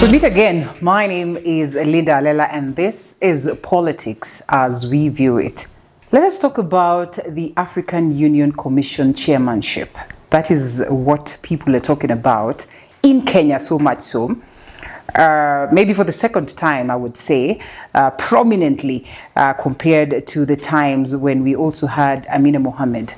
We meet again. My name is Linda Alela, and this is Politics as We View It. Let us talk about the African Union Commission chairmanship. That is what people are talking about in Kenya, so much so. Maybe for the second time, I would say, prominently compared to the times when we also had Amina Mohammed,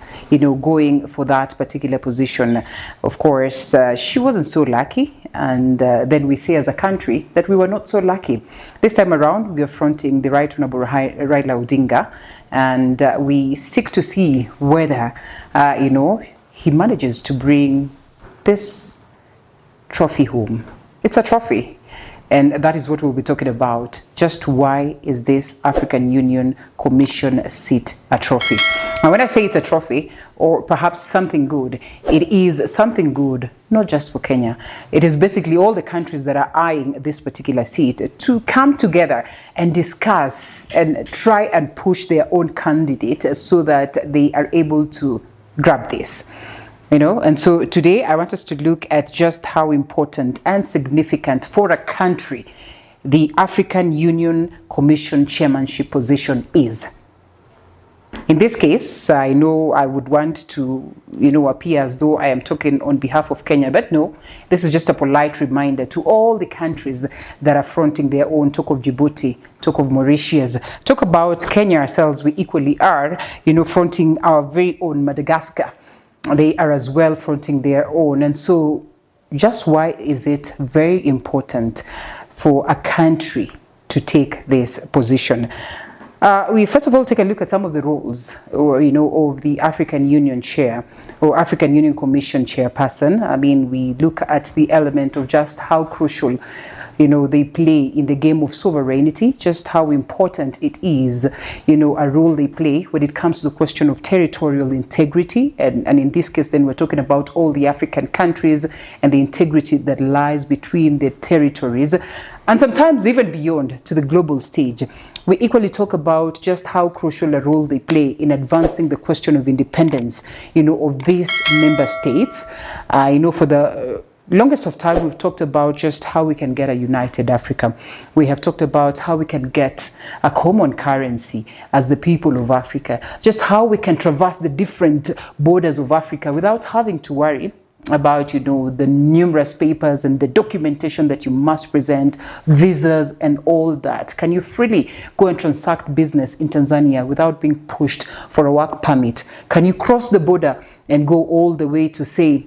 going for that particular position. Of course, she wasn't so lucky, and then we say as a country that we were not so lucky. This time around, we are fronting the Right Honorable Raila Odinga, and we seek to see whether, he manages to bring this trophy home. It's a trophy. And that is what we'll be talking about. Just why is this African Union Commission seat a trophy? And when I say it's a trophy, or perhaps something good, it is something good, not just for Kenya. It is basically all the countries that are eyeing this particular seat to come together and discuss and try and push their own candidate so that they are able to grab this. And so today I want us to look at just how important and significant for a country the African Union Commission chairmanship position is. In this case, I know I would want to, appear as though I am talking on behalf of Kenya, but no, this is just a polite reminder to all the countries that are fronting their own. Talk of Djibouti, talk of Mauritius, talk about Kenya ourselves. We equally are, fronting our very own Madagascar. They are as well fronting their own. And so just why is it very important for a country to take this position? We first of all take a look at some of the roles of the African Union chair or African Union Commission chairperson. I mean, we look at the element of just how crucial they play in the game of sovereignty, just how important it is, a role they play when it comes to the question of territorial integrity. And in this case, then we're talking about all the African countries and the integrity that lies between their territories, and sometimes even beyond to the global stage. We equally talk about just how crucial a role they play in advancing the question of independence, of these member states. For the longest of time, we've talked about just how we can get a united Africa. We have talked about how we can get a common currency as the people of Africa, just how we can traverse the different borders of Africa without having to worry about, the numerous papers and the documentation that you must present, visas and all that. Can you freely go and transact business in Tanzania without being pushed for a work permit? Can you cross the border and go all the way to, say,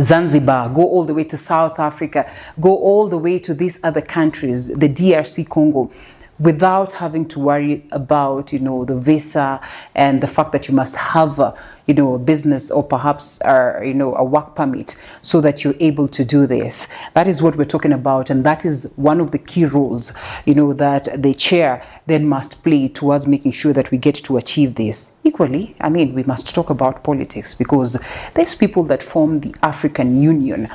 Zanzibar, go all the way to South Africa, go all the way to these other countries, the DRC Congo, without having to worry about, the visa and the fact that you must have, a business or perhaps, a work permit so that you're able to do this. That is what we're talking about. And that is one of the key roles, that the chair then must play towards making sure that we get to achieve this. Equally, we must talk about politics, because these people that form the African Union,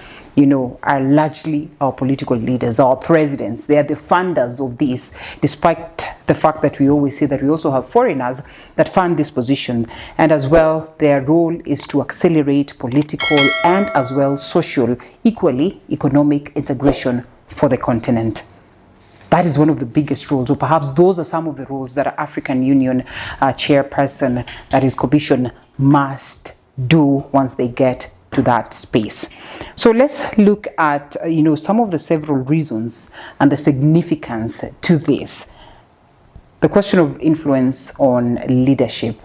are largely our political leaders, our presidents. They are the funders of this, despite the fact that we always say that we also have foreigners that fund this position. And as well, their role is to accelerate political and as well social, equally economic integration for the continent. That is one of the biggest roles, or perhaps those are some of the roles that an African Union chairperson, that is commission, must do once they get to that space. So let's look at some of the several reasons and the significance to this. The question of influence on leadership.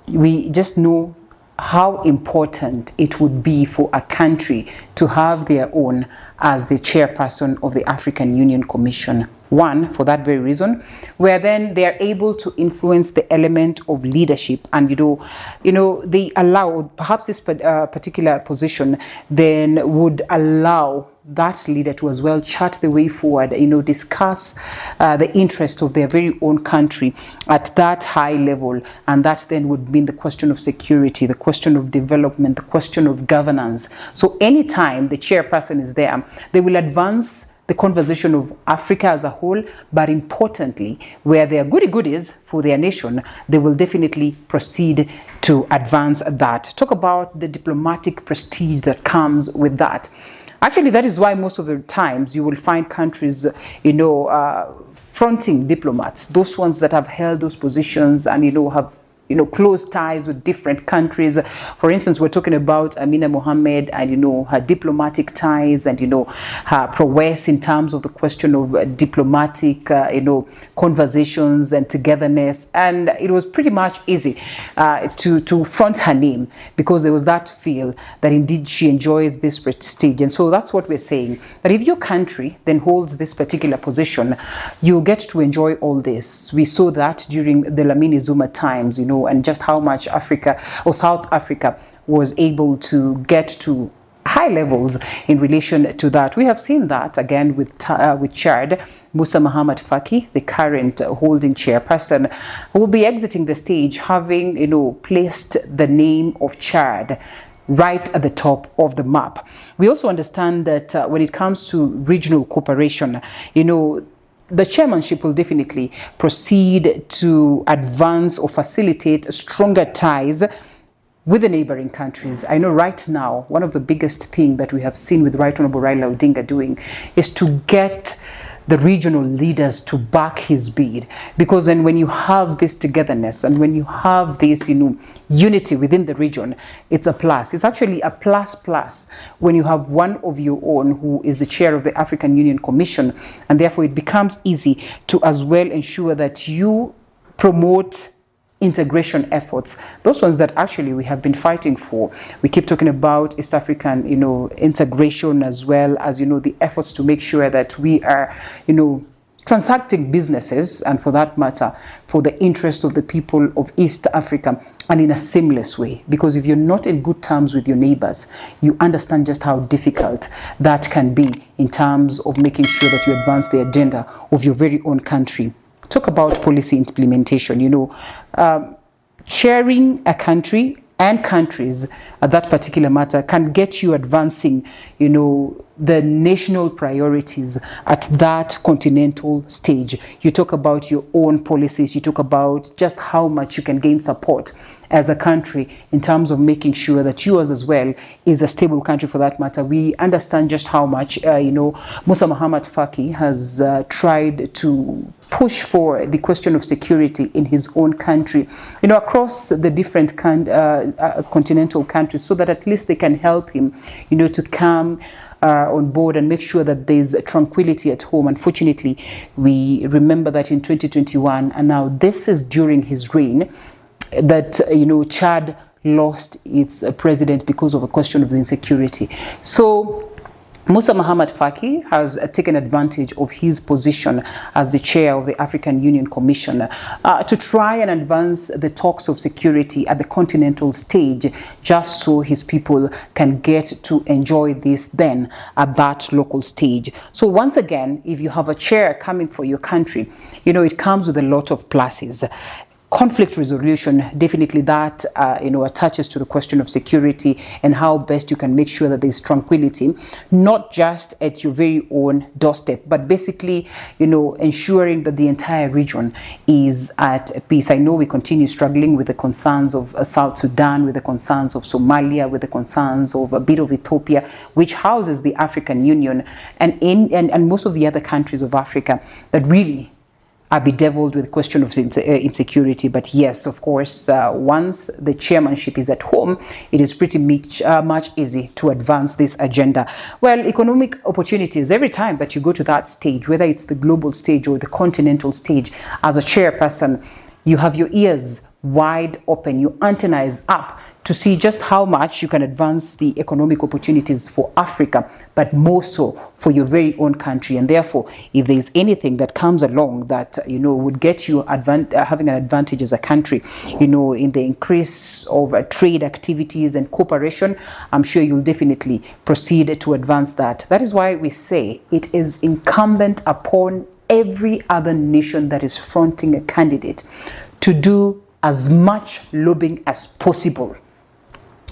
We just know how important it would be for a country to have their own as the chairperson of the African Union Commission. One, for that very reason, where then they are able to influence the element of leadership, and they allow, perhaps this particular position then would allow that leader to as well chart the way forward, discuss the interest of their very own country at that high level. And that then would mean the question of security, the question of development, the question of governance. So anytime the chairperson is there, they will advance the conversation of Africa as a whole, but importantly, where there are goodies for their nation, they will definitely proceed to advance that. Talk about the diplomatic prestige that comes with that. Actually, that is why most of the times you will find countries, fronting diplomats, those ones that have held those positions and, have close ties with different countries. For instance, we're talking about Amina Mohammed and, her diplomatic ties and, her prowess in terms of the question of diplomatic, conversations and togetherness. And it was pretty much easy to front her name because there was that feel that indeed she enjoys this prestige. And so that's what we're saying, that if your country then holds this particular position, you get to enjoy all this. We saw that during the Lamini Zuma times, and just how much Africa or South Africa was able to get to high levels in relation to that. We have seen that again with Chad. Musa Muhammad Faki, the current holding chairperson, will be exiting the stage having, placed the name of Chad right at the top of the map. We also understand that when it comes to regional cooperation, the chairmanship will definitely proceed to advance or facilitate stronger ties with the neighboring countries. I know right now, one of the biggest things that we have seen with Right Honorable Raila Odinga doing is to get the regional leaders to back his bid, because then when you have this togetherness and when you have this unity within the region, it's a plus. It's actually a plus when you have one of your own who is the chair of the African Union Commission, and therefore it becomes easy to as well ensure that you promote integration efforts, those ones that actually we have been fighting for. We keep talking about East African, integration, as well as, the efforts to make sure that we are, transacting businesses, and for that matter, for the interest of the people of East Africa, and in a seamless way. Because if you're not in good terms with your neighbors, you understand just how difficult that can be in terms of making sure that you advance the agenda of your very own country. Talk about policy implementation, sharing a country and countries at that particular matter can get you advancing, the national priorities at that continental stage. You talk about your own policies, you talk about just how much you can gain support as a country in terms of making sure that yours as well is a stable country for that matter. We understand just how much, Musa Muhammad Faki has tried to push for the question of security in his own country, across the different continental countries, so that at least they can help him, to come on board and make sure that there's tranquility at home. Unfortunately, we remember that in 2021, and now this is during his reign, that Chad lost its president because of a question of the insecurity. So Musa Muhammad Faki has taken advantage of his position as the chair of the African Union Commission to try and advance the talks of security at the continental stage, just so his people can get to enjoy this then at that local stage. So once again, if you have a chair coming for your country, it comes with a lot of pluses. Conflict resolution, definitely that, attaches to the question of security and how best you can make sure that there's tranquility, not just at your very own doorstep, but basically, ensuring that the entire region is at peace. I know we continue struggling with the concerns of South Sudan, with the concerns of Somalia, with the concerns of a bit of Ethiopia, which houses the African Union, and most of the other countries of Africa that really are bedeviled with the question of insecurity. But yes, of course, once the chairmanship is at home, it is pretty much easy to advance this agenda. Well, economic opportunities, every time that you go to that stage, whether it's the global stage or the continental stage, as a chairperson, you have your ears wide open, your antennas up to see just how much you can advance the economic opportunities for Africa, but more so for your very own country. And therefore, if there's anything that comes along that, would get you having an advantage as a country, in the increase of trade activities and cooperation, I'm sure you'll definitely proceed to advance that. That is why we say it is incumbent upon every other nation that is fronting a candidate to do as much lobbying as possible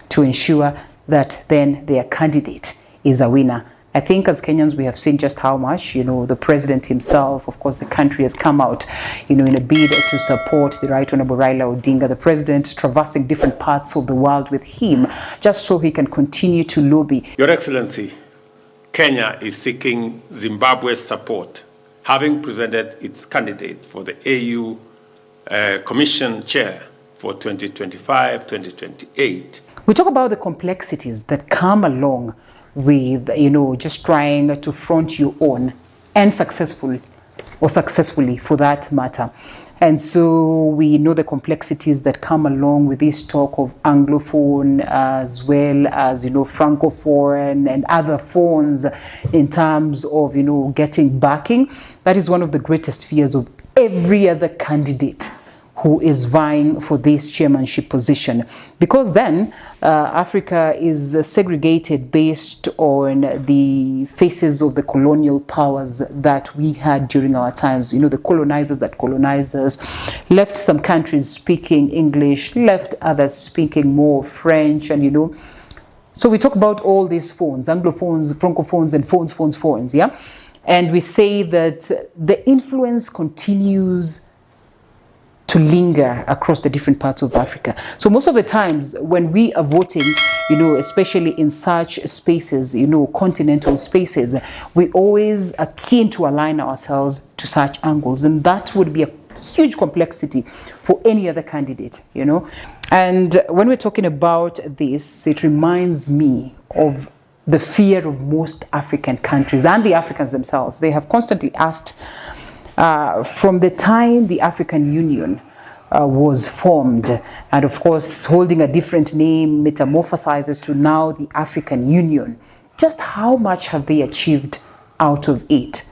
to ensure that then their candidate is a winner. I think as Kenyans, we have seen just how much, the president himself, of course, the country has come out, in a bid to support the Right Honorable Raila Odinga, the president traversing different parts of the world with him, just so he can continue to lobby. Your Excellency, Kenya is seeking Zimbabwe's support, having presented its candidate for the AU Commission Chair for 2025-2028. We talk about the complexities that come along with, just trying to front your own and successfully for that matter. And so we know the complexities that come along with this talk of Anglophone as well as, Francophone and other phones in terms of, getting backing. That is one of the greatest fears of every other candidate who is vying for this chairmanship position, because then Africa is segregated based on the faces of the colonial powers that we had during our times. The colonizers that colonized us left some countries speaking English, left others speaking more French, and so we talk about all these phones, Anglophones, Francophones, and phones, yeah? And we say that the influence continues to linger across the different parts of Africa. So most of the times when we are voting, especially in such spaces, continental spaces, we always are keen to align ourselves to such angles. And that would be a huge complexity for any other candidate, And when we're talking about this, it reminds me of the fear of most African countries and the Africans themselves. They have constantly asked, from the time the African Union was formed, and of course holding a different name, metamorphosizes to now the African Union, just how much have they achieved out of it?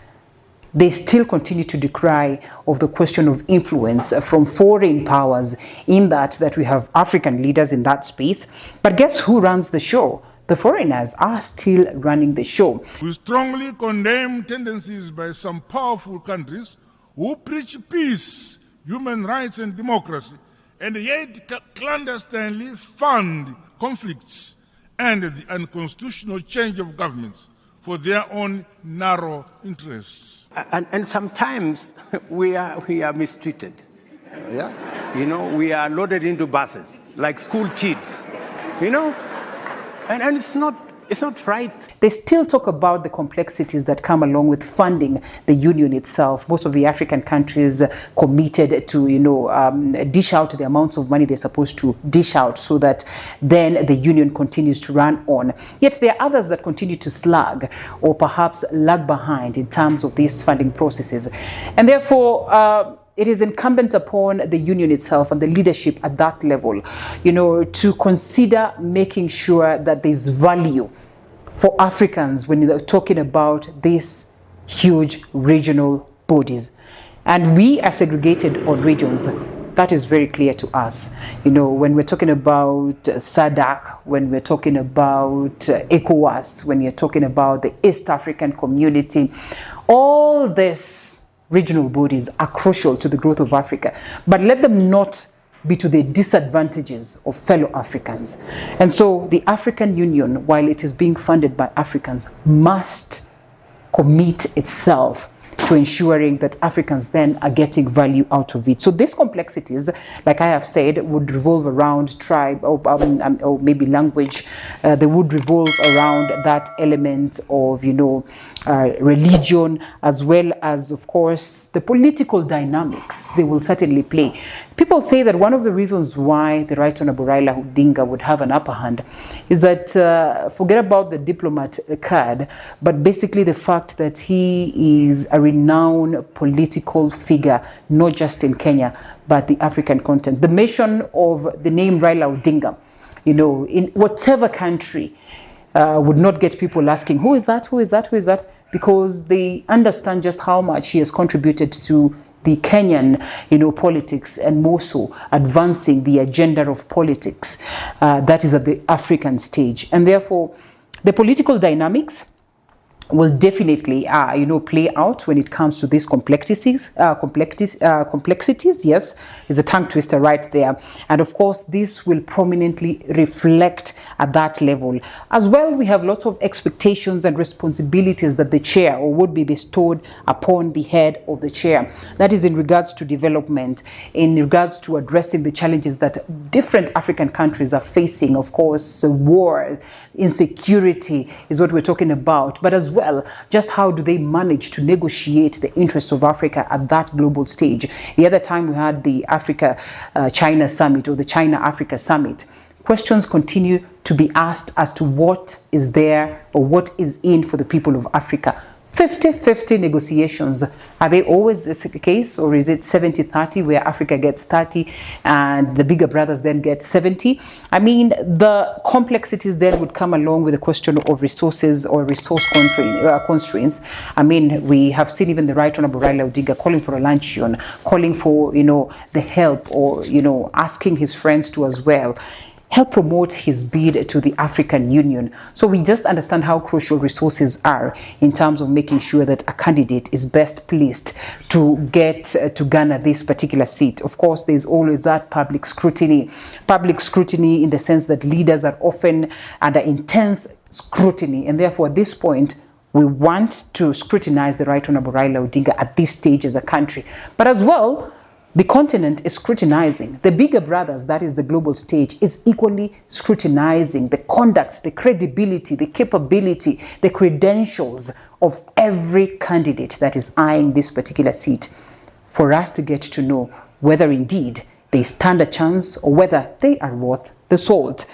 They still continue to decry of the question of influence from foreign powers, in that we have African leaders in that space. But guess who runs the show? The foreigners are still running the show. We strongly condemn tendencies by some powerful countries who preach peace, human rights and democracy, and yet clandestinely fund conflicts and the unconstitutional change of governments for their own narrow interests. And sometimes we are mistreated. Yeah. We are loaded into buses like school kids, And it's not right. They still talk about the complexities that come along with funding the union itself. Most of the African countries committed to, dish out the amounts of money they're supposed to dish out so that then the union continues to run on. Yet there are others that continue to slug or perhaps lag behind in terms of these funding processes. And therefore, it is incumbent upon the union itself and the leadership at that level, to consider making sure that there's value for Africans when they're talking about these huge regional bodies. And we are segregated on regions. That is very clear to us. When we're talking about SADC, when we're talking about ECOWAS, when you're talking about the East African community, all this regional bodies are crucial to the growth of Africa, but let them not be to the disadvantages of fellow Africans. And so the African Union, while it is being funded by Africans, must commit itself to ensuring that Africans then are getting value out of it. So these complexities, like I have said, would revolve around tribe or maybe language. They would revolve around that element of, religion, as well as, of course, the political dynamics they will certainly play. People say that one of the reasons why the Right Honorable Raila Odinga would have an upper hand is that, forget about the diplomat card, but basically the fact that he is a renowned political figure, not just in Kenya, but the African continent. The mention of the name Raila Odinga, in whatever country, would not get people asking, who is that, who is that, who is that? Because they understand just how much he has contributed to the Kenyan, politics, and more so advancing the agenda of politics that is at the African stage. And therefore, the political dynamics will definitely, play out when it comes to these complexities. Yes, is a tongue twister right there. And of course, this will prominently reflect at that level. As well, we have lots of expectations and responsibilities that the chair or would be bestowed upon the head of the chair. That is in regards to development, in regards to addressing the challenges that different African countries are facing. Of course, war, insecurity is what we're talking about, but as well, just how do they manage to negotiate the interests of Africa at that global stage. The other time we had the Africa-China Summit, or the China-Africa Summit, questions continue to be asked as to what is there or what is in for the people of Africa. 50-50 negotiations. Are they always the case, or is it 70-30 where Africa gets 30 and the bigger brothers then get 70? I mean, the complexities then would come along with the question of resources or resource constraints. I mean, we have seen even the Right Honorable Raila Odinga calling for a luncheon, calling for, the help, or, asking his friends to as well help promote his bid to the African Union. So we just understand how crucial resources are in terms of making sure that a candidate is best placed to get to garner this particular seat. Of course, there's always that public scrutiny in the sense that leaders are often under intense scrutiny, and therefore at this point, we want to scrutinize the Right Honorable Raila Odinga at this stage as a country. But as well, the continent is scrutinizing. The bigger brothers, that is the global stage, is equally scrutinizing the conduct, the credibility, the capability, the credentials of every candidate that is eyeing this particular seat, for us to get to know whether indeed they stand a chance or whether they are worth the salt.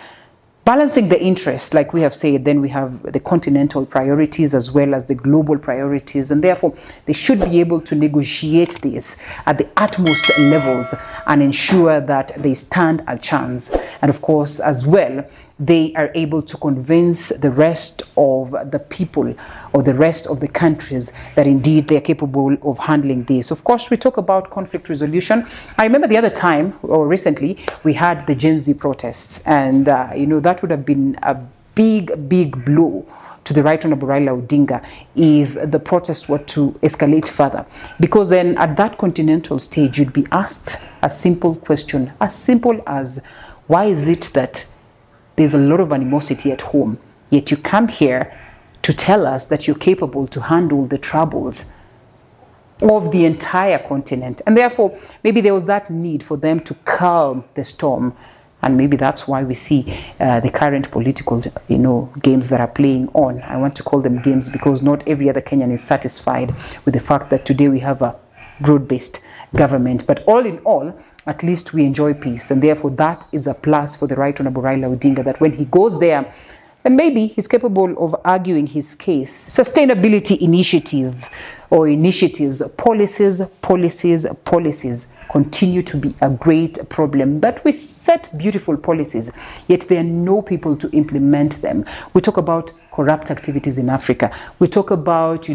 Balancing the interests, like we have said, then we have the continental priorities as well as the global priorities, and therefore they should be able to negotiate this at the utmost levels and ensure that they stand a chance. And of course, as well, they are able to convince the rest of the people or the rest of the countries that indeed they are capable of handling this. Of course, we talk about conflict resolution. I remember the other time, or recently, we had the Gen Z protests, and that would have been a big blow to the Right Honorable Raila Odinga if the protests were to escalate further. Because then at that continental stage, you'd be asked a simple question, as simple as, why is it that there's a lot of animosity at home, yet you come here to tell us that you're capable to handle the troubles of the entire continent? And therefore, maybe there was that need for them to calm the storm. And maybe that's why we see the current political, games that are playing on. I want to call them games because not every other Kenyan is satisfied with the fact that today we have a broad-based government. But all in all, at least we enjoy peace, and therefore that is a plus for the Right Honorable Raila Odinga, that when he goes there, then maybe he's capable of arguing his case. Sustainability initiatives, policies continue to be a great problem, that we set beautiful policies, yet there are no people to implement them. We talk about corrupt activities in Africa. We talk about,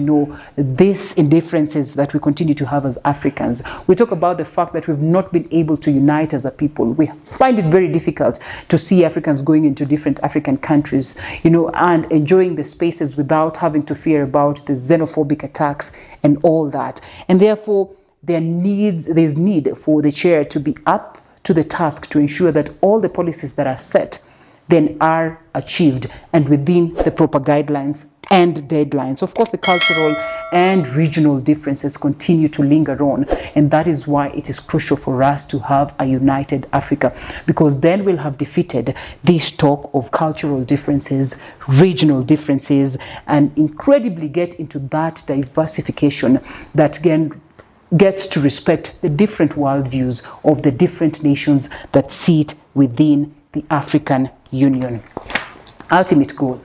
these indifferences that we continue to have as Africans. We talk about the fact that we've not been able to unite as a people. We find it very difficult to see Africans going into different African countries, and enjoying the spaces without having to fear about the xenophobic attacks and all that. And therefore, there's need for the chair to be up to the task to ensure that all the policies that are set then are achieved and within the proper guidelines and deadlines. Of course, the cultural and regional differences continue to linger on, and that is why it is crucial for us to have a united Africa, because then we'll have defeated this talk of cultural differences, regional differences, and incredibly get into that diversification that again gets to respect the different worldviews of the different nations that sit within the African Union. Ultimate goal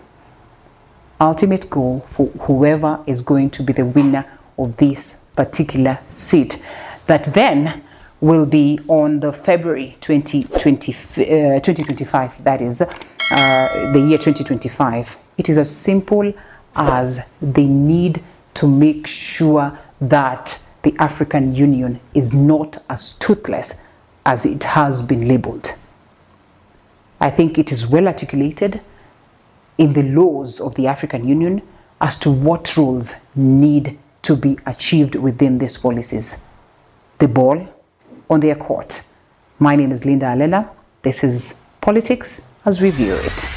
for whoever is going to be the winner of this particular seat, that then will be on the February 2025, that is the year 2025. It is as simple as they need to make sure that the African Union is not as toothless as it has been labeled. I think it is well articulated in the laws of the African Union as to what rules need to be achieved within these policies. The ball on their court. My name is Linda Alela. This is Politics as We View It.